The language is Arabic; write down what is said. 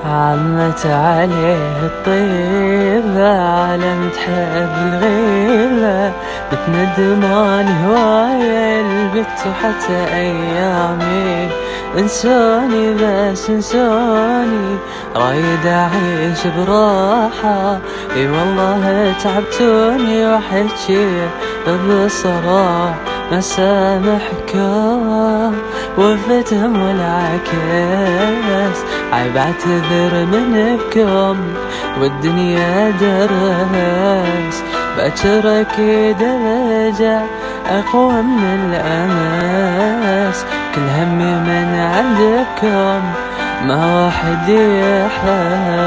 عمت عليه الطيبة على متحب الغيبة، بتندمان هواية البت وحتى أيامي انسوني بس انسوني، رايد أعيش براحة. اي والله تعبتوني وحكي بصراحة، ما سامحكم وفتهم والعكس، عيب اعتذر منكم والدنيا درس، باكر اكيد ارجع اقوى من الامس، كل همي من عندكم ما واحد يحس.